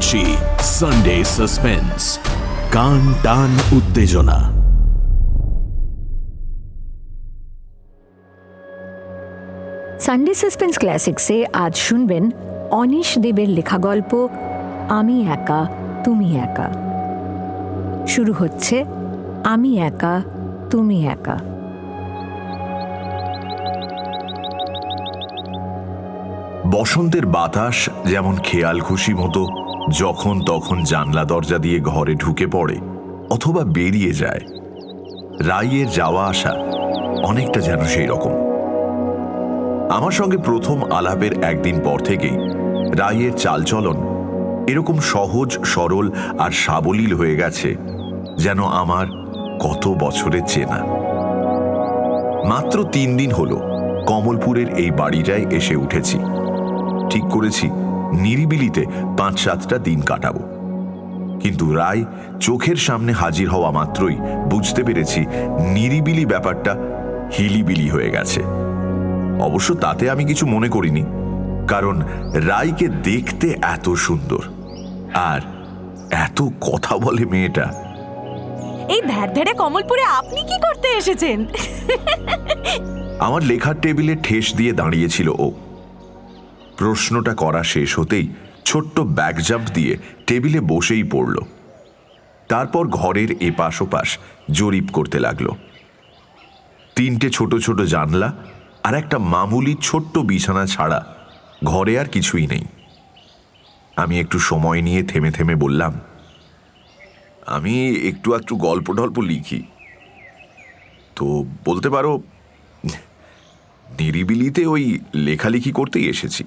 করছি Sunday suspense, কান টান উত্তেজনা। সানডে সাসপেন্স ক্লাসিক্সে আজ শুনবেন অনিশ দেবের লেখা গল্প আমি একা তুমি একা। শুরু হচ্ছে আমি একা তুমি একা। বসন্তের বাতাস যেমন খেয়াল খুশি মতো যখন তখন জানলা দরজা দিয়ে ঘরে ঢুকে পড়ে অথবা বেরিয়ে যায়, রাইয়ের যাওয়া আসা অনেকটা যেন সেই রকম। আমার সঙ্গে প্রথম আলাপের একদিন পর থেকেই রাইয়ের চালচলন এরকম সহজ সরল আর সাবলীল হয়ে গেছে যেন আমার কত বছরের চেনা। মাত্র 3 দিন হলো কমলপুরের এই বাড়িটায় এসে উঠেছি। ঠিক করেছি নিরিবিলিতে 5-7টা দিন কাটাবো, কিন্তু রায় চোখের সামনে হাজির হওয়া মাত্রই বুঝতে পেরেছি নিরিবিলি ব্যাপারটা হিলিবিলি হয়ে গেছে। অবশ্য তাতে আমি কিছু মনে করিনি, কারণ রায়কে দেখতে এত সুন্দর আর এত কথা বলে মেয়েটা। এই ধ্যাড় কমলপুরে আপনি কি করতে এসেছেন? আমার লেখার টেবিলে ঠেস দিয়ে দাঁড়িয়েছিল ও। প্রশ্নটা করা শেষ হতেই ছোট্ট ব্যাক জাম্প দিয়ে টেবিলে বসেই পড়ল। তারপর ঘরের এপাশ ওপাশ জরিপ করতে লাগলো। 3টে ছোট ছোট জানলা আর একটা মামুলি ছোট্ট বিছানা ছাড়া ঘরে আর কিছুই নেই। আমি একটু সময় নিয়ে থেমে থেমে বললাম, আমি একটু গল্প টল্প লিখি, তো বলতে পারো নিরিবিলিতে ওই লেখালেখি করতেই এসেছি।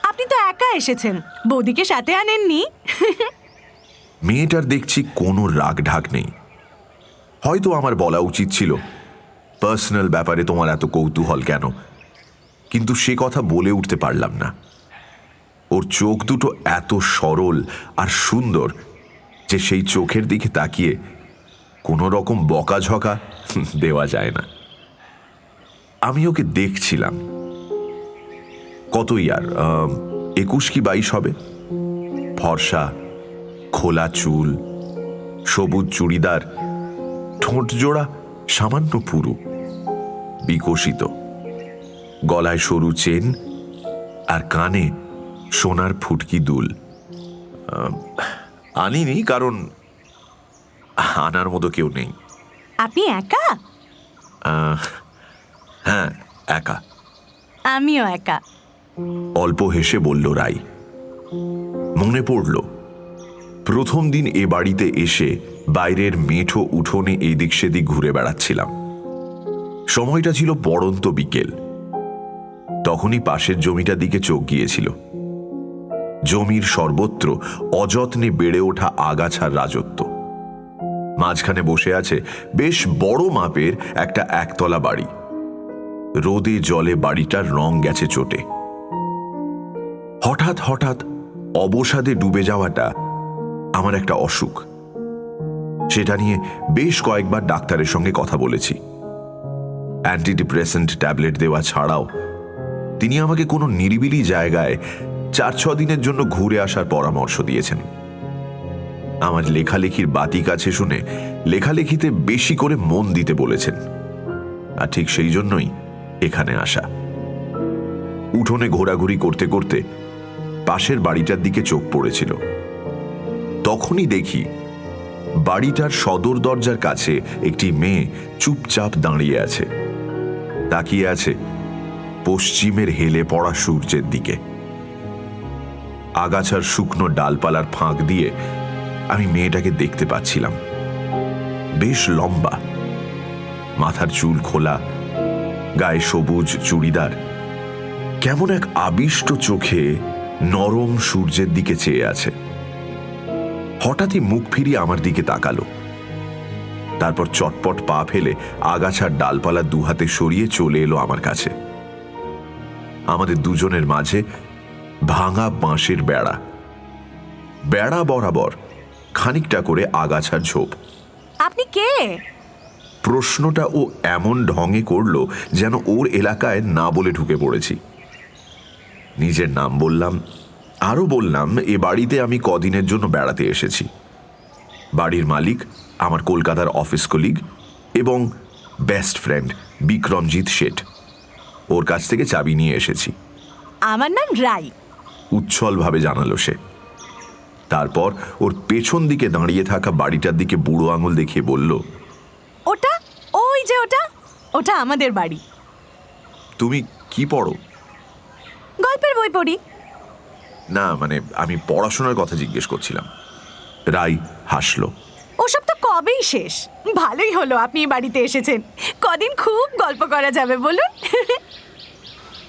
আপনি তো একা এসেছেন, বৌদিকে সাথে আনেননি? মেয়েটার দেখছি কোনো রাগ ঢাক নেই। হয়তো আমার বলা উচিত ছিল, পার্সোনাল ব্যাপারে তোমার এত কৌতূহল কেন, কিন্তু সে কথা বলে উঠতে পারলাম না। ওর চোখ দুটো এত সরল আর সুন্দর যে সেই চোখের দিকে তাকিয়ে কোনো রকম বকাঝকা দেওয়া যায় না। আমি ওকে দেখছিলাম। কতই আর 21 কি 22 হবে। ফর্সা, খোলা চুল, সবুজ চুড়িদার, ঠোঁট জোড়া সামান্য পুরু, বিকশিত, গলায় সরু চেন আর কানে সোনার ফুটকি দুল। আনিনি, কারণ আনার মতো কেউ নেই। আপনি একা? হ্যাঁ, একা। আমিও একা। অল্প হেসে বলল রাই। মনে পড়ল প্রথম দিন এ বাড়িতে এসে বাইরের মেঠো উঠোনে এদিক সেদিক ঘুরে বেড়াচ্ছিলাম। সময়টা ছিল পড়ন্ত বিকেল। তখনই পাশের জমিটার দিকে চোখ গিয়েছিল। জমির সর্বত্র অযত্নে বেড়ে ওঠা আগাছার রাজত্ব। মাঝখানে বসে আছে বেশ বড় মাপের একটা একতলা বাড়ি। রোদে জলে বাড়িটার রং গেছে চটে। হঠাৎ হঠাৎ অবসাদে ডুবে যাওয়াটা আমার একটা অসুখ। সেটা নিয়ে বেশ কয়েকবার ডাক্তারের সঙ্গে কথা বলেছি। অ্যান্টিডিপ্রেসেন্ট ট্যাবলেট দেওয়া ছাড়াও তিনি আমাকে কোনো নিরিবিলি জায়গায় 4-6 দিনের জন্য ঘুরে আসার পরামর্শ দিয়েছেন। আমার লেখালেখির বাতি কাছে শুনে লেখালেখিতে বেশি করে মন দিতে বলেছেন, আর ঠিক সেই জন্যই এখানে আসা। উঠোনে ঘোরাঘুরি করতে করতে পাশের বাড়িটার দিকে চোখ পড়েছিল। তখনই দেখি বাড়িটার সদর দরজার কাছে একটি মেয়ে চুপচাপ দাঁড়িয়ে আছে, তাকিয়ে আছে পশ্চিমের হেলে পড়া সূর্যের দিকে। আগাছার শুকনো ডালপালার ফাঁক দিয়ে আমি মেয়েটাকে দেখতে পাচ্ছিলাম। বেশ লম্বা, মাথার চুল খোলা, গায়ে সবুজ চুড়িদার, কেমন এক আবিষ্ট চোখে নরম সূর্যের দিকে চেয়ে আছে। হঠাৎই মুখ ফিরিয়ে আমার দিকে তাকালো, তারপর চটপট পা ফেলে আগাছার ডালপালা 2 হাতে সরিয়ে চলে এলো আমার কাছে। আমাদের দুজনের মাঝে ভাঙা বাঁশের বেড়া, বেড়া বরাবর খানিকটা করে আগাছার ঝোপ। আপনি কে? প্রশ্নটা ও এমন ঢঙে করল যেন ওর এলাকায় না বলে ঢুকে পড়েছি। নিজের নাম বললাম, আরও বললাম এ বাড়িতে আমি কদিনের জন্য বেড়াতে এসেছি। বাড়ির মালিক আমার কলকাতার অফিস কলিগ এবং বেস্ট ফ্রেন্ড বিক্রমজিৎ শেঠ। ওর কাছ থেকে চাবি নিয়ে এসেছি। আমার নাম রাই। উচ্ছলভাবে জানালো সে। তারপর ওর পেছন দিকে দাঁড়িয়ে থাকা বাড়িটার দিকে বুড়ো আঙুল দেখিয়ে বলল, ওটা, ওই যে ওটা, ওটা আমাদের বাড়ি। তুমি কি পড়ো? গল্পের বই পড়ি। না, মানে আমি পড়াশোনার কথা জিজ্ঞেস করছিলাম। রাই হাসলো। ওসব তো কবেই শেষ। ভালোই হলো আপনি এই বাড়িতে এসেছেন, কদিন খুব গল্প করা যাবে বলুন।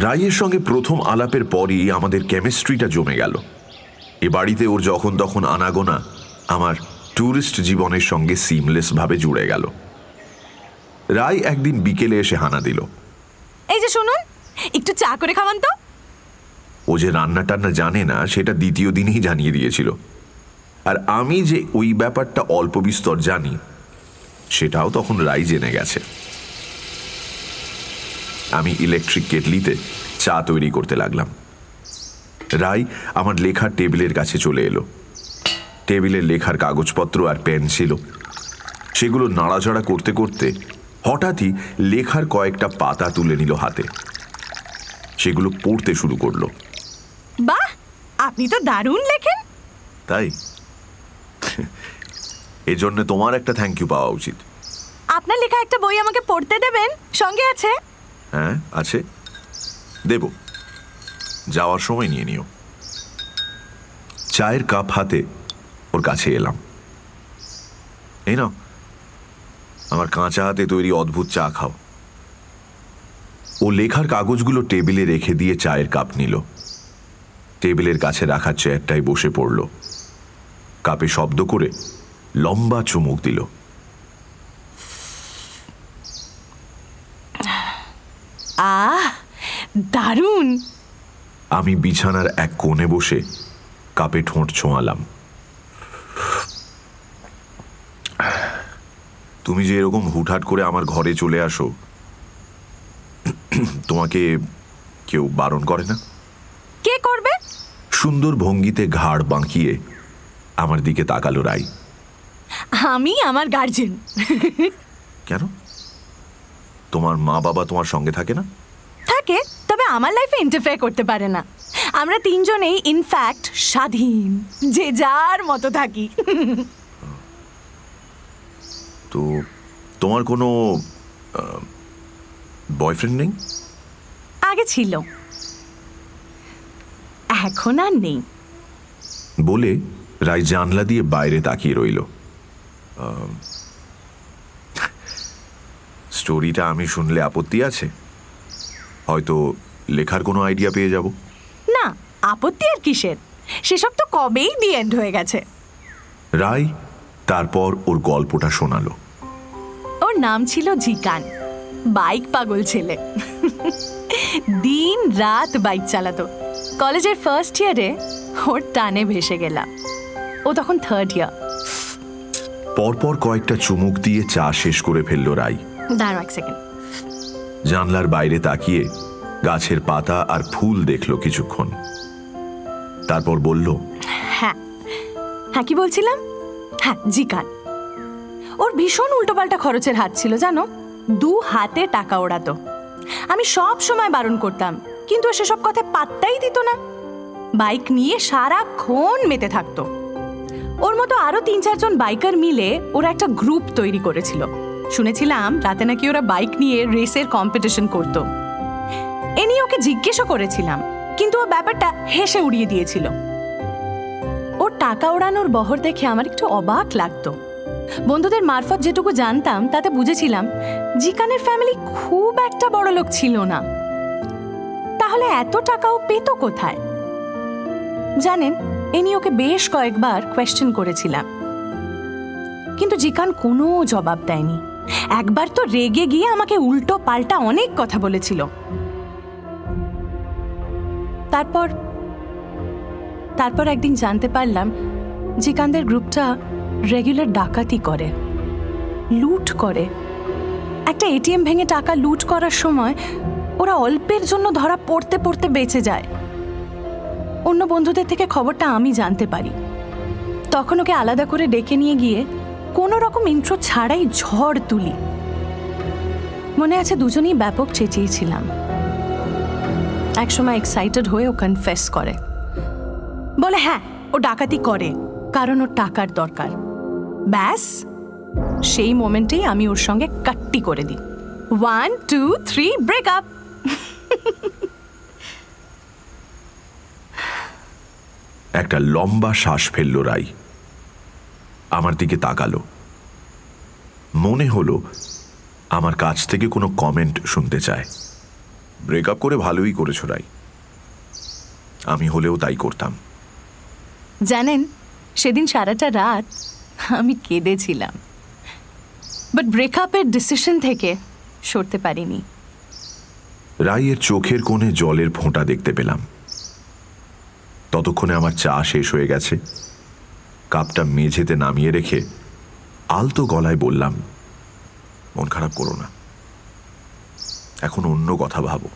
রাইয়ের সঙ্গে প্রথম আলাপের পরই আমাদের কেমিস্ট্রিটা জমে গেল। এ বাড়িতে ওর যখন তখন আনাগোনা আমার ট্যুরিস্ট জীবনের সঙ্গে সিমলেসভাবে জুড়ে গেল। রাই একদিন বিকেলে এসে হানা দিল, এই যে শুনুন, একটু চা করে খাওয়ান তো। ও যে রান্না টান্না জানে না সেটা দ্বিতীয় দিনেই জানিয়ে দিয়েছিল। আর আমি যে ওই ব্যাপারটা অল্প বিস্তর জানি সেটাও তখন রাই জেনে গেছে। আমি ইলেকট্রিক কেটলিতে চা তৈরি করতে লাগলাম। রাই আমার লেখার টেবিলের কাছে চলে এলো। টেবিলের লেখার কাগজপত্র আর পেন ছিল। সেগুলো নাড়াচাড়া করতে করতে হঠাৎই লেখার কয়েকটা পাতা তুলে নিল হাতে। সেগুলো পড়তে শুরু করলো। বাহ, আপনি তো দারুণ লেখেন। তাই? এজন্য তোমার একটা থ্যাংক ইউ পাওয়া উচিত। আপনার লেখা একটা বই আমাকে পড়তে দেবেন? সঙ্গে আছে? হ্যাঁ আছে, দেব। যাওয়ার সময় নিয়ে নিও। চায়ের কাপ হাতে ওর কাছে এলাম। এই নাও, আমার কাঁচা হাতে তৈরি অদ্ভুত চা খাও। ও লেখার কাগজগুলো টেবিলে রেখে দিয়ে চায়ের কাপ নিল। টেবিলের কাছে রাখা চেয়ারটায় বসে পড়ল। কাপে শব্দ করে লম্বা চুমুক দিল। আহ, দারুণ। আমি বিছানার এক কোণে বসে কাপে ঠোঁট ছোঁয়ালাম। তুমি যে এরকম হুটহাট করে আমার ঘরে চলে আসো, তোমাকে কেউ বারণ করে না? কে করবে? সুন্দর ভঙ্গিতে ঘাড় বাঁকিয়ে আমার দিকে তাকালো রাই। আমি আমার গার্জেন। কেন? তোমার মা বাবা তোমার সঙ্গে থাকে না? থাকে, তবে আমার লাইফে ইন্টারফেয়ার করতে পারে না। আমরা তিনজনেই ইনফ্যাক্ট স্বাধীন, যে যার মতো থাকি। তো তোমার কোনো বয়ফ্রেন্ড নেই? আগে ছিল, এখন আর নেই। বলে রাই জানলা দিয়ে বাইরে তাকিয়ে রইল। স্টোরিটা আমি শুনলে আপত্তি আছে? হয়তো লেখার কোনো আইডিয়া পেয়ে যাব। না, আপত্তি আর কিসের? সেসব তো কবেই দি এন্ড হয়ে গেছে। রাই তারপর ওর গল্পটা শোনালো। ওর নাম ছিল জিকান। বাইক পাগল ছেলে। দিন রাত বাইক চালাতো। কলেজের ফার্স্ট ইয়ারে ওর টানে ভেসে গেলাম। ও তখন থার্ড ইয়ার। পরপর কয়েকটা চুমুক দিয়ে চা শেষ করে ফেলল রাই। দাঁড়াও এক সেকেন্ড। জানলার বাইরে তাকিয়ে গাছের পাতা আর ফুল দেখল কিছুক্ষণ। তারপর বলল, হ্যাঁ হ্যাঁ, কি বলছিলাম? হ্যাঁ, জিকান। ওর ভীষণ উল্টোপাল্টা খরচের হাত ছিল জানো। 2 হাতে টাকা ওড়াতো। আমি সব সময় বারণ করতাম, কিন্তু ও সেসব কথা পাত্তাই দিত না। বাইক নিয়ে সারাক্ষণ মেতে থাকতো। ওর মতো আরো 3-4 জন বাইকার মিলে ওরা একটা গ্রুপ তৈরি করেছিল। শুনেছিলাম রাতে নাকি ওরা বাইক নিয়ে রেসের কম্পিটিশন করতো। এ নিয়ে ওকে জিজ্ঞেসও করেছিলাম, কিন্তু ও ব্যাপারটা হেসে উড়িয়ে দিয়েছিল। ওর টাকা ওড়ানোর বহর দেখে আমার একটু অবাক লাগতো। বন্ধুদের মারফত যেটুকু জানতাম তাতে বুঝেছিলাম জিকানের ফ্যামিলি খুব একটা বড় লোক ছিল না। তাহলে এত টাকাও পেত কোথায়? জানেন, এ নিয়ে ওকে বেশ কয়েকবার কোয়েশ্চেন করেছিলাম, কিন্তু জিকান কোনো জবাব দেয়নি। একবার তো রেগে গিয়ে আমাকে উল্টো পাল্টা অনেক কথা বলেছিল। তারপর একদিন জানতে পারলাম জিকানদের গ্রুপটা রেগুলার ডাকাতি করে, লুট করে। একটা এটিএম ভেঙে টাকা লুট করার সময় ওরা অল্পের জন্য ধরা পড়তে পড়তে বেঁচে যায়। অন্য বন্ধুদের থেকে খবরটা আমি জানতে পারি। তখন ওকে আলাদা করে ডেকে নিয়ে গিয়ে কোনো রকম ইন্ট্রো ছাড়াই ঝড় তুলি। মনে আছে দুজনেই ব্যাপক চেঁচিয়েছিলাম। একসময় এক্সাইটেড হয়ে ও কনফেস করে, বলে হ্যাঁ ও ডাকাতি করে কারণ ওর টাকার দরকার। ব্যাস সেই মোমেন্টেই আমি ওর সঙ্গে কাট্টি করে দিই। 1 2 3 ব্রেকআপ। একটা লম্বা শ্বাস ফেলল রাই। আমার দিকে তাকালো। মনে হলো আমার কাছ থেকে কোনো কমেন্ট শুনতে চায়। ব্রেকআপ করে ভালোই করেছো রাই, আমি হলেও তাই করতাম। জানেন, সেদিন সারাটা রাত আমি কেঁদেছিলাম, বাট ব্রেকআপের ডিসিশন থেকে সরতে পারিনি। রাইয়ের চোখের কোণে জলের ফোঁটা দেখতে পেলাম। ততক্ষণে আমার চা শেষ হয়ে গেছে। কাপটা মেঝেতে নামিয়ে রেখে আলতো গলায় বললাম, মন খারাপ করো না, এখন অন্য কথা ভাবো।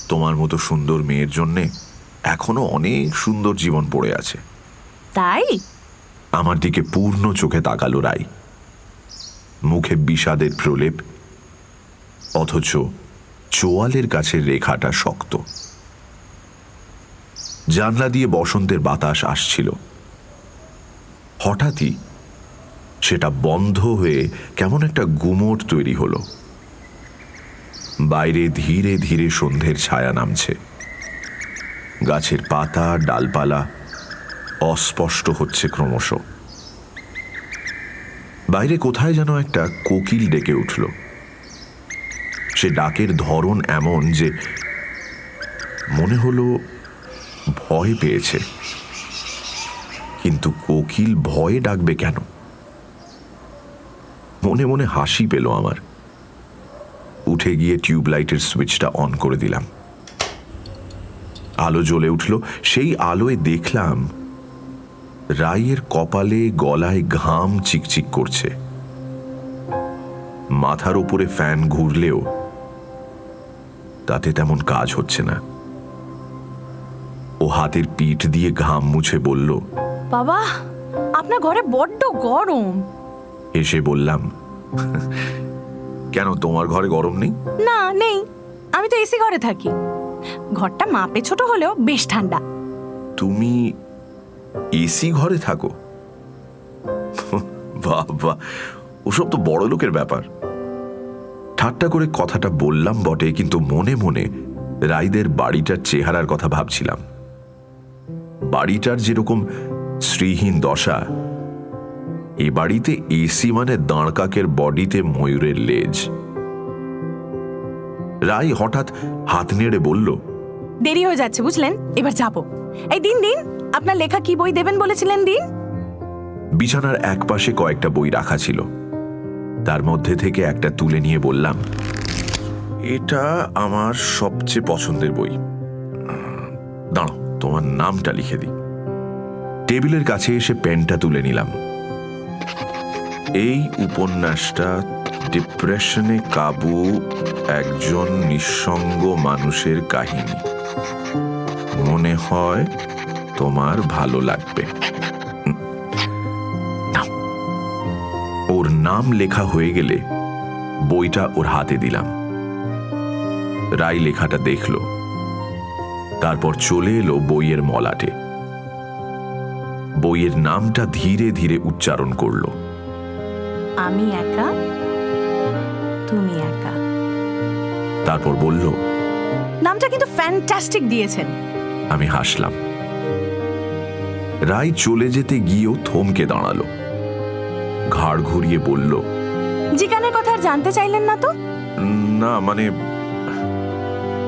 তোমার মতো সুন্দর মেয়ের জন্যে এখনো অনেক সুন্দর জীবন পড়ে আছে। তাই? আমার দিকে পূর্ণ চোখে তাকালো রাই। মুখে বিষাদের প্রলেপ, অথচ চোয়ালের কাছে রেখাটা শক্ত। জানলা দিয়ে বসন্তের বাতাস আসছিল। হঠাৎই সেটা বন্ধ হয়ে কেমন একটা গুমোট তৈরি হলো। বাইরে ধীরে ধীরে সন্ধ্যের ছায়া নামছে। গাছের পাতা ডালপালা অস্পষ্ট হচ্ছে ক্রমশ। বাইরে কোথায় যেন একটা কোকিল ডেকে উঠল। সে ডাকের ধরন এমন যে মনে হলো ভয় পেয়েছে। কিন্তু কোকিল ভয়ে ডাকবে কেন? মনে মনে হাসি পেল আমার। উঠে গিয়ে টিউবলাইটের সুইচটা অন করে দিলাম। আলো জ্বলে উঠল। সেই আলোয় দেখলাম রাইয়ের কপালে গলায় ঘাম চিকচিক করছে। মাথার উপরে ফ্যান ঘুরলেও তাতে তেমন কাজ হচ্ছে না। ও হাতের পিঠ দিয়ে ঘাম মুছে বলল, বাবা, আপনার ঘরে বড্ড গরম। এসে বললাম, কেন তোমার ঘরে গরম নেই? না, নেই, আমি তো এসি ঘরে থাকি। ঘরটা মাপে ছোট হলেও বেশ ঠান্ডা। তুমি এসি ঘরে থাকো? বাবা, ওসব তো বড় লোকের ব্যাপার। ঠাট্টা করে কথাটা বললাম বটে, কিন্তু মনে মনে রাইদের বাড়িটার চেহারার কথা ভাবছিলাম। বাড়িটার যেরকম শ্রীহীন দশা, এ বাড়িতে এসি মানে দাঁড়কাকের বডিতে ময়ূরের লেজ। রাই হঠাৎ হাত নেড়ে বলল, দেরি হয়ে যাচ্ছে বুঝলেন, এবার যাবো। এই দিন দিন, আপনার লেখা কি বই দেবেন বলেছিলেন দিন। বিছানার একপাশে কয়েকটা বই রাখা ছিল, তার মধ্যে থেকে একটা তুলে নিয়ে বললাম, এটা আমার সবচেয়ে পছন্দের বই। দাঁড়াও, তোমার নামটা লিখে দিই। টেবিলের কাছে এসে পেনটা তুলে নিলাম। এই উপন্যাসটা ডিপ্রেশনে কাবু একজন নিঃসঙ্গ মানুষের কাহিনী। মনে হয় তোমার ভালো লাগবে। ওর নাম লেখা হয়ে গেলে বইটা ওর হাতে দিলাম। রাই লেখাটা দেখল, তারপর চলে এলো বইয়ের মলাটে। বইয়ের নামটা ধীরে ধীরে উচ্চারণ করলো, আমি একা, তুমি একা। তারপর বলল, নামটা কিন্তু ফ্যান্টাস্টিক দিয়েছেন। আমি হাসলাম। রাই চলে যেতে গিয়েও থমকে দাঁড়ালো, ঘাড় ঘুরিয়ে বলল, জিকানের কথা আর জানতে চাইলেন না তো? না, মানে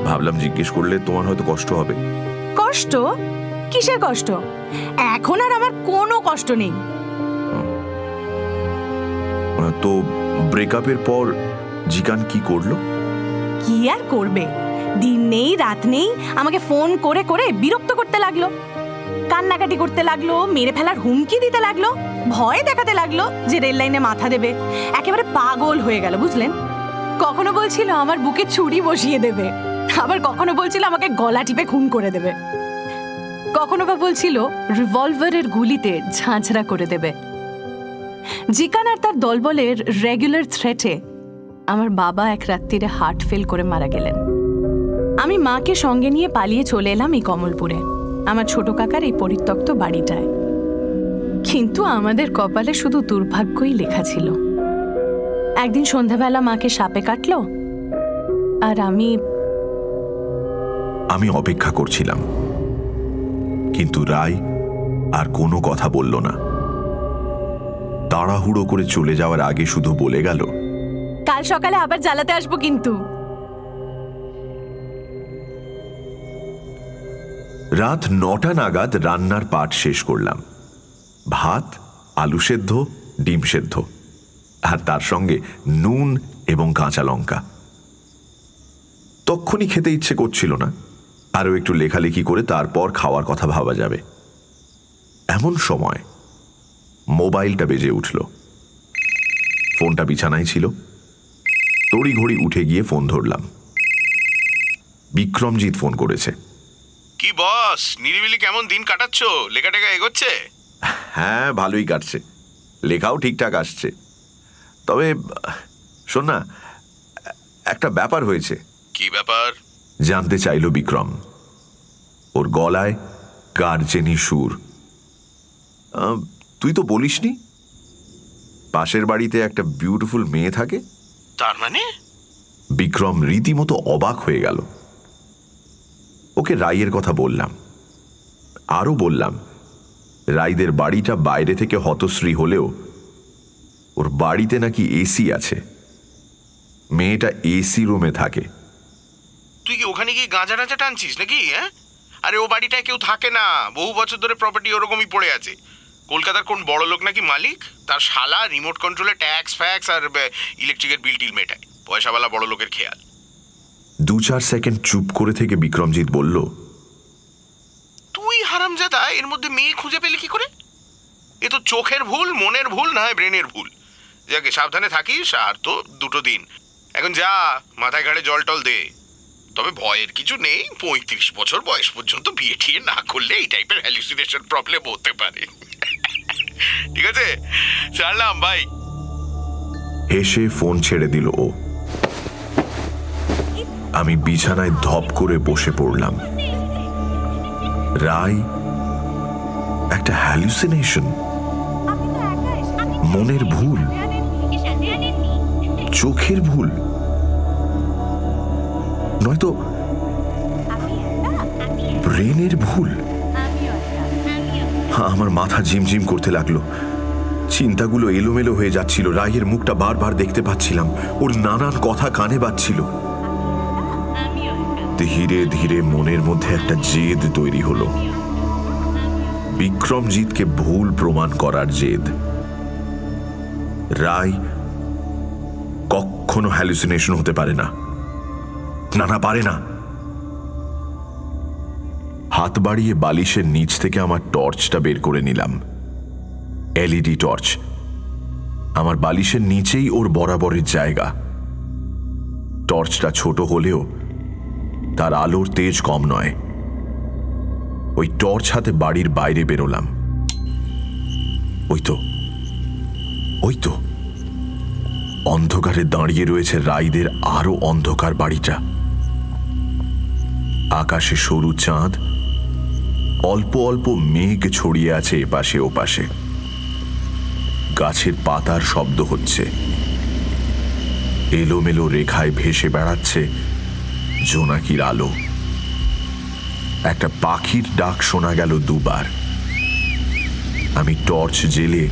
ভাবলাম জিজ্ঞেস করলে তোমার হয়তো কষ্ট হবে। কষ্ট? কিসের কষ্ট? এখন আর আমার কোনো কষ্ট নেই। তো ব্রেকআপের পর জিকান কি করলো? কি আর করবে, দিন নেই রাত নেই আমাকে ফোন করে করে বিরক্ত করতে লাগলো। কান্নাকাটি করতে লাগলো, মেরে ফেলার হুমকি দিতে লাগলো, ভয় দেখাতে লাগলো যে রেল লাইনে মাথা দেবে। একেবারে পাগল হয়ে গেল বুঝলেন। কখনো বলছিল আমার বুকে ছুরি বসিয়ে দেবে, আবার কখনো বলছিল আমাকে গলা টিপে খুন করে দেবে। কখনো বা বলছিল রিভলভারের গুলিতে ঝাঁঝরা করে দেবে। জিকান আর তার দলবলের রেগুলার থ্রেটে আমার বাবা এক রাত্রিরে হার্ট ফেল করে মারা গেলেন। আমি মাকে সঙ্গে নিয়ে পালিয়ে চলে এলাম এই কমলপুরে, আমার ছোট কাকার এই পরিত্যক্ত বাড়িটায়। কিন্তু আমাদের কপালে শুধু দুর্ভাগ্যই লেখা ছিল। একদিন সন্ধ্যাবেলা মাকে সাপে কাটলো, আর আমি অপেক্ষা করছিলাম, কিন্তু রায় আর কোনো কথা বলল না। তাড়াহুড়ো করে চলে যাওয়ার আগে শুধু বলে গেল, কাল সকালে আবার জ্বালাতে আসবো কিন্তু। রাত 9টা নাগাদ রান্নার পাট শেষ করলাম। ভাত, আলু সেদ্ধ, ডিম সেদ্ধ, আর তার সঙ্গে নুন এবং কাঁচা লঙ্কা। তক্ষুনি খেতে ইচ্ছে করছিল না, আরও একটু লেখালেখি করে তারপর খাওয়ার কথা ভাবা যাবে। এমন সময় মোবাইলটা বেজে উঠল। ফোনটা বিছানায় ছিল। তড়িঘড়ি উঠে গিয়ে ফোন ধরলাম। বিক্রমজিৎ ফোন করেছে। কি বস, নিরিবিলি কেমন দিন কাটাচ্ছ? লেখা টেখা এগোচ্ছে? হ্যাঁ, ভালোই কাটছে, লেখাও ঠিকঠাক আসছে। তবে শোন না, একটা ব্যাপার হয়েছে। কি ব্যাপার? জানতে চাইল বিক্রম। ওর গলায় গার্জেনি সুর। তুই তো বলিসনি পাশের বাড়িতে একটা বিউটিফুল মেয়ে থাকে? তার মানে? বিক্রম রীতিমতো অবাক হয়ে গেল। ওকে রাইয়ের কথা বললাম, আরও বললাম রাইদের বাড়িটা বাইরে থেকে হতশ্রী হলেও ওর বাড়িতে নাকি এসি আছে। মেয়েটা এসি রুমে থাকে। তুই কি ওখানে গিয়ে গাঁজা টাঁজা টানছিস নাকি? হ্যাঁ, আরে ও বাড়িটায় কেউ থাকে না, বহু বছর ধরে প্রপার্টি ওরকমই পড়ে আছে। কলকাতার কোন বড় লোক নাকি মালিক, তার শালা রিমোট কন্ট্রোলে ট্যাক্স ফ্যাক্স আর ইলেকট্রিকের বিল টিল মেটায়। পয়সাওয়ালা বড় লোকের খেয়াল। 2-4 সেকেন্ড চুপ করে থেকে বিক্রমজিৎ বলল, তুই হারামজাদা এর মধ্যে মেয়ে খুঁজে পেলি কি করে? এ তো চোখের ভুল, মনের ভুল, না হয় ব্রেনের ভুল। যাকে সাবধানে থাকিস। আর তো 2 দিন এখন যা, মাথায় ঘাড়ে জল টল দে। তবে ভয়ের কিছু নেই, 35 বছর বয়স পর্যন্ত বিয়ে ঠিয়ে না করলে এই টাইপের হ্যালুসিনেশন প্রবলেম হতে পারে। ঠিক আছে, ছাড়লাম ভাই। হেসে ফোন ছেড়ে দিল ও। আমি বিছানায় ধপ করে বসে পড়লাম। রায় একটা হ্যালুসিনেশন, মনের ভুল, চোখের ভুল, নয়তো ব্রেনের ভুল। আমার মাথা ঝিমঝিম করতে লাগলো। চিন্তাগুলো এলোমেলো হয়ে যাচ্ছিল। রায়ের মুখটা বারবার দেখতে পাচ্ছিলাম, ওর নানান কথা কানে বাজছিল। ধীরে ধীরে মনের মধ্যে একটা জেদ তৈরি হলো। বিক্রমজিৎকে ভুল প্রমাণ করার জেদ। রায় কখনো হ্যালুসিনেশন হতে পারে না, না পারে না। হাত বাড়িয়ে বালিশের নিচ থেকে আমার টর্চটা বের করে নিলাম। LED torch. আমার বালিশের নিচেই ওর বরাবরের জায়গা। টর্চটা ছোট হলেও তার আলোর তেজ কম নয়। ওই টর্চ হাতে বাড়ির বাইরে বেরোলাম। ওই তো অন্ধকারে দাঁড়িয়ে রয়েছে রাইদের আরো অন্ধকার বাড়িটা। আকাশে সরু চাঁদ, অল্প অল্প মেঘ ছড়িয়ে আছে এপাশে ওপাশে। গাছের পাতার শব্দ হচ্ছে। এলোমেলো রেখায় ভেসে বেড়াচ্ছে জোনাকির আলো। একটা পাখির ডাক শোনা গেল 2 বার। আমি টর্চ জ্বেলে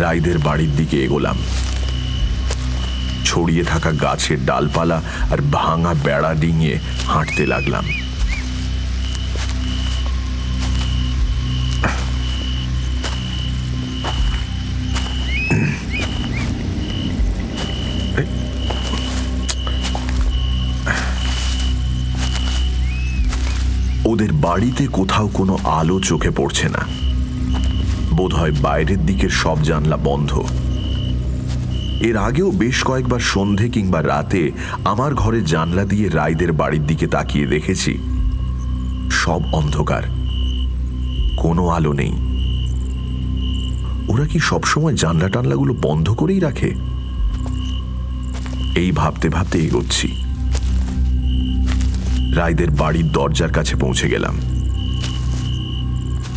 রাইদের বাড়ির দিকে এগোলাম। ছড়িয়ে থাকা গাছের ডালপালা আর ভাঙা বেড়া ডিঙিয়ে হাঁটতে লাগলাম। ওদের বাড়িতে কোথাও কোনো আলো চোখে পড়ছে না। বোধহয় বাইরের দিকের সব জানলা বন্ধ। এর আগেও বেশ কয়েকবার সন্ধে কিংবা রাতে আমার ঘরে জানলা দিয়ে রাইদের বাড়ির দিকে তাকিয়ে দেখেছি, সব অন্ধকার। কোনো আলো নেই। ওরা কি সবসময় জানলা টানলাগুলো বন্ধ করেই রাখে? এই ভাবতে ভাবতে এগোচ্ছি। রায়দের বাড়ির দরজার কাছে পৌঁছে গেলাম।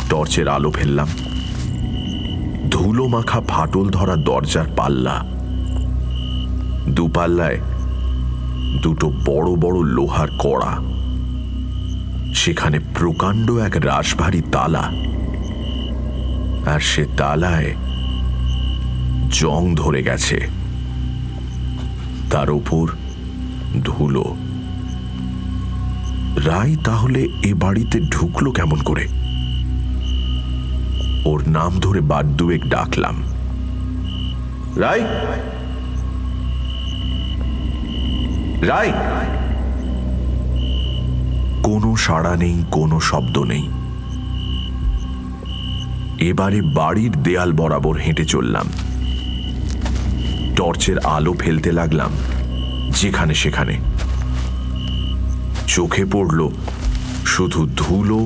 টর্চের আলো ফেললাম। ধুলো মাখা ফাটল ধরা দরজার পাল্লা, দুপাল্লায় দুটো বড় বড় লোহার কড়া, সেখানে প্রকাণ্ড এক রাশভারী তালা, আর সে তালায় জং ধরে গেছে, তার উপর ধুলো। রায় তাহলে এ বাড়িতে ঢুকলো কেমন করে? ওর নাম ধরে বার দুয়েক ডাকলাম, রায়, রায়। কোনো সাড়া নেই, কোনো শব্দ নেই। এবারে বাড়ির দেয়াল বরাবর হেঁটে চললাম। টর্চের আলো ফেলতে লাগলাম যেখানে সেখানে। চোখে পড়ল শুধু ধুলো,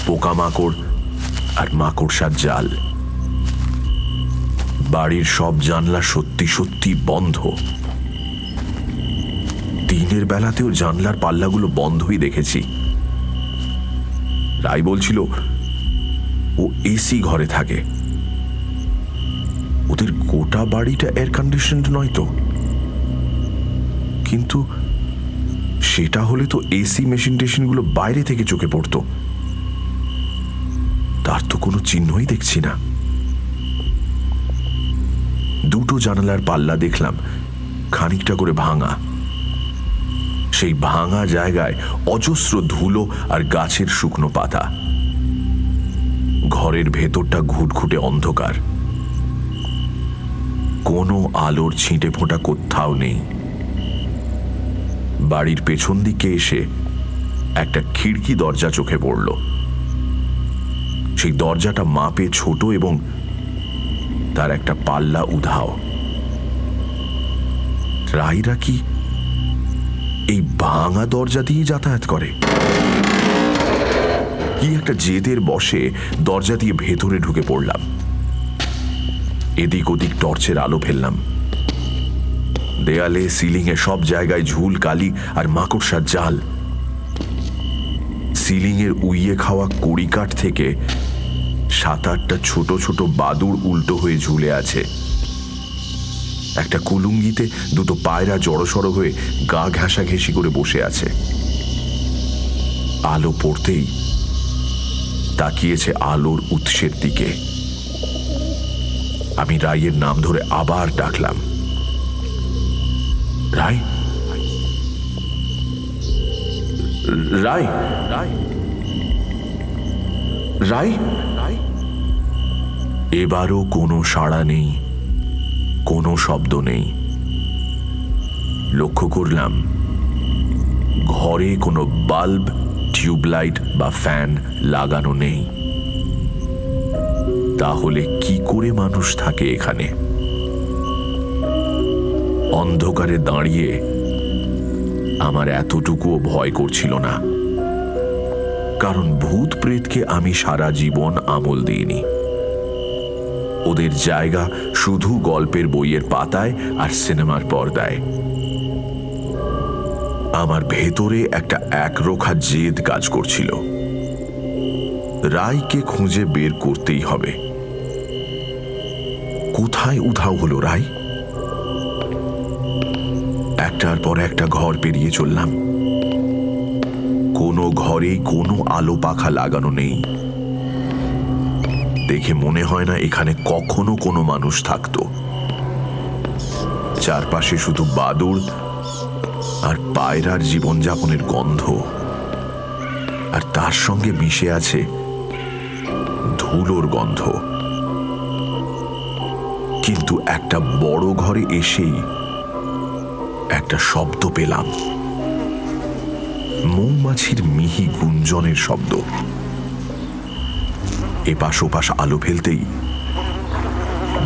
পোকামাকড় আর মাকড়সার জাল। বাড়ির সব জানলা সত্যি সত্যি বন্ধ। দিনের বেলাতেও জানলার পাল্লাগুলো বন্ধই দেখেছি। রায় বলছিল ও এসি ঘরে থাকে। ওদের গোটা বাড়িটা এয়ার কন্ডিশনড নয় তো? কিন্তু সেটা হলে তো এসি মেশিন টেশিনগুলো বাইরে থেকে চোখে পড়তো। তার তো কোনো চিহ্নই দেখছি না। দুটো জানালার পাল্লা দেখলাম খানিকটা করে ভাঙা। সেই ভাঙা জায়গায় অজস্র ধুলো আর গাছের শুকনো পাতা। ঘরের ভেতরটা ঘুটঘুটে অন্ধকার। কোনো আলোর ছিটে ফোঁটা কোথাও নেই। বাড়ির পেছন দিকে এসে একটা খিড়কি দরজা চোখে পড়ল। সেই দরজাটা মাপে ছোট এবং তার একটা পাল্লা উধাও। রায়রা কি এই ভাঙা দরজা দিয়ে যাতায়াত করে? কি একটা জেদের বশে দরজা দিয়ে ভেতরে ঢুকে পড়লাম। এদিক ওদিক টর্চের আলো ফেললাম। দেয়ালে, সিলিংয়ে সব জায়গায় ঝুল কালি আর মাকড়সার জাল। সিলিংয়ের উইয়ে খাওয়া কড়িকাঠ থেকে 7-8টা ছোট ছোট বাদুড় উল্টো হয়ে ঝুলে আছে। একটা কুলুঙ্গিতে দুটো পায়রা জড়সড় হয়ে গা ঘেঁষাঘেঁষি করে বসে আছে। আলো পড়তেই তাকিয়েছে আলোর উৎসের দিকে। আমি রায়ের নাম ধরে আবার ডাকলাম, রায়, রায়, রায়। এবারও কোনো সাড়া নেই, কোনো শব্দ নেই। লক্ষ্য করলাম ঘরে কোনো বাল্ব, টিউবলাইট বা ফ্যান লাগানো নেই। তাহলে কি করে মানুষ থাকে এখানে? অন্ধকারে দাঁড়িয়ে আমার এতটুকুও ভয় করছিল না, কারণ ভূত প্রেতকে আমি সারা জীবন আমল দিইনি। ওদের জায়গা শুধু গল্পের বইয়ের পাতায় আর সিনেমার পর্দায়। আমার ভেতরে একটা একরোখা জেদ কাজ করছিল। রায়কে খুঁজে বের করতেই হবে। কোথায় উধাও হলো রায়? একটার পর একটা ঘর পেরিয়ে চললাম। কোনো ঘরেই কোনো আলো পাখা লাগানো নেই। দেখে মনে হয় না এখানে কখনো কোনো মানুষ থাকতো। চারপাশে শুধু বাদুড় আর পায়রার জীবনযাপনের গন্ধ, আর তার সঙ্গে মিশে আছে ধুলোর গন্ধ। কিন্তু একটা বড় ঘরে এসেই একটা শব্দ পেলাম, মৌমাছির মিহি গুঞ্জনের শব্দ। এপাশ ওপাশ আলো ফেলতেই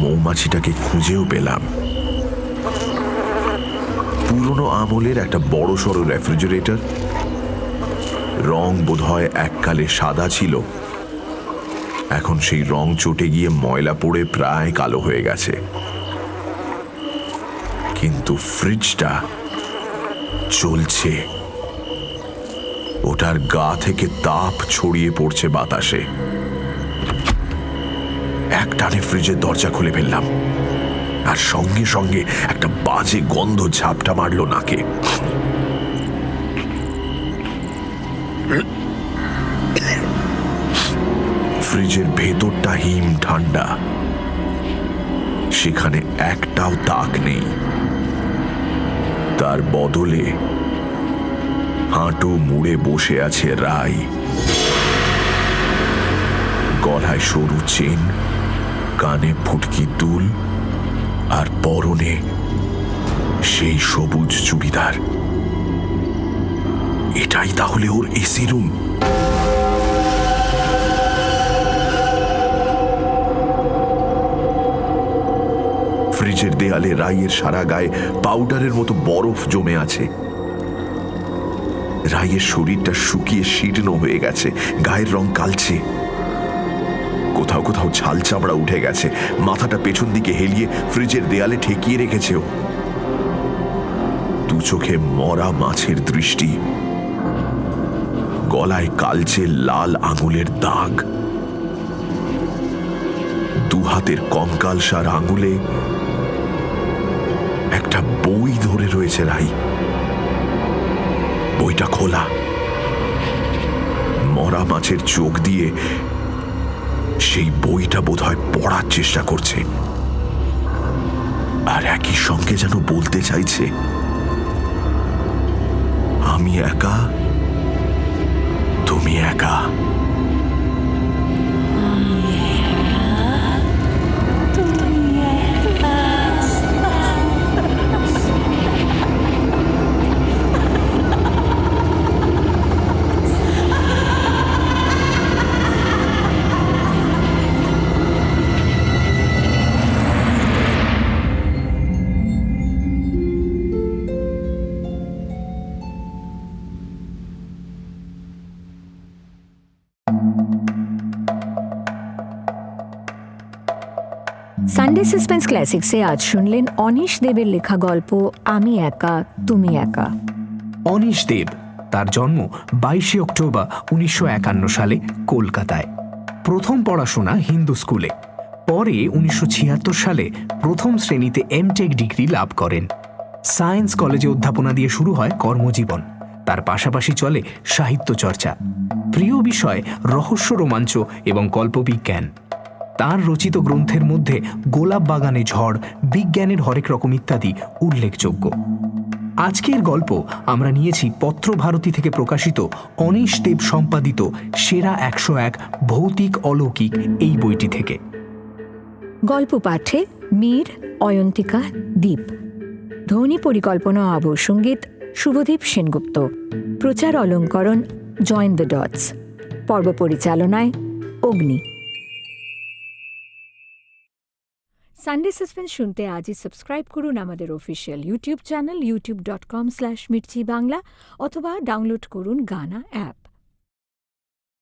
মৌমাছিটাকে খুঁজেও পেলাম। পুরনো আমলের একটা বড় সড়ো রেফ্রিজারেটর। রং বোধহয় এককালে সাদা ছিল, এখন সেই রং চটে গিয়ে ময়লা পড়ে প্রায় কালো হয়ে গেছে, কিন্তু ফ্রিজটা চলছে। ওটার গা থেকে তাপ ছড়িয়ে পড়ছে বাতাসে। এক টানে ফ্রিজের দরজা খুলে ফেললাম, আর সঙ্গে সঙ্গে একটা বাজে গন্ধ ঝাপটা মারল নাকে। ফ্রিজের ভেতরটা হিম ঠান্ডা, সেখানে একটাও তাক নেই। তার বদলে হাঁটু মুড়ে বসে আছে রায়। গলায় সরু চেন, কানে ফুটকি দুল, আর পরনে সেই সবুজ চুড়িদার। এটাই তাহলে ওর এসি রুম। ফ্রিজের দেয়ালে রাইয়ের সারা গায়ে পাউডারের মতো বরফ জমে আছে। রাইয়ের শরীরটা শুকিয়ে শীর্ণ হয়ে গেছে, গায়ের রং কালচে, কোথাও কোথাও ছাল চামড়া উঠে গেছে। মাথাটা পেছন দিকে হেলিয়ে ফ্রিজের দেয়ালে ঠেকিয়ে রেখেছে ও। দু চোখে মরা মাছের দৃষ্টি, গলায় কালচে লাল আঙুলের দাগ। দু হাতের কঙ্কালসার আঙুলে একটা বই ধরে রয়েছে রাই। বইটা খোলা। মরা মাছের চোখ দিয়ে সেই বইটা বোধহয় পড়ার চেষ্টা করছে, আর একই সঙ্গে যেন বলতে চাইছে, আমি একা, তুমি একা। সানডে সাসপেন্স ক্লাসিক্সে আজ শুনলেন অনিশ দেবের লেখা গল্প আমি একা তুমি একা। অনিশ দেব, তার জন্ম 22 অক্টোবর 1951 সালে কলকাতায়। প্রথম পড়াশোনা হিন্দু স্কুলে, পরে 1976 সালে প্রথম শ্রেণীতে এমটেক ডিগ্রি লাভ করেন। সায়েন্স কলেজে অধ্যাপনা দিয়ে শুরু হয় কর্মজীবন। তার পাশাপাশি চলে সাহিত্য চর্চা। প্রিয় বিষয় রহস্য, রোমাঞ্চ এবং কল্পবিজ্ঞান। তার রচিত গ্রন্থের মধ্যে গোলাপ বাগানে ঝড়, বিজ্ঞানের হরেক রকম ইত্যাদি উল্লেখযোগ্য। আজকের গল্প আমরা নিয়েছি পত্রভারতী থেকে প্রকাশিত অনিশ দেব সম্পাদিত সেরা 101 ভৌতিক অলৌকিক এই বইটি থেকে। গল্প পাঠে মীর, অয়ন্তিকা, দীপ। ধ্বনি পরিকল্পনা ও আবহ সঙ্গীত শুভদীপ সেনগুপ্ত। প্রচার অলঙ্করণ জয়েন দ্য ডটস। পর্ব পরিচালনায় অগ্নি। সানডে সাসপেন্স শুনতে আজই সাবস্ক্রাইব করুন আমাদের official YouTube channel youtube.com/mirchi Bangla, অথবা ডাউনলোড করুন গানা অ্যাপ।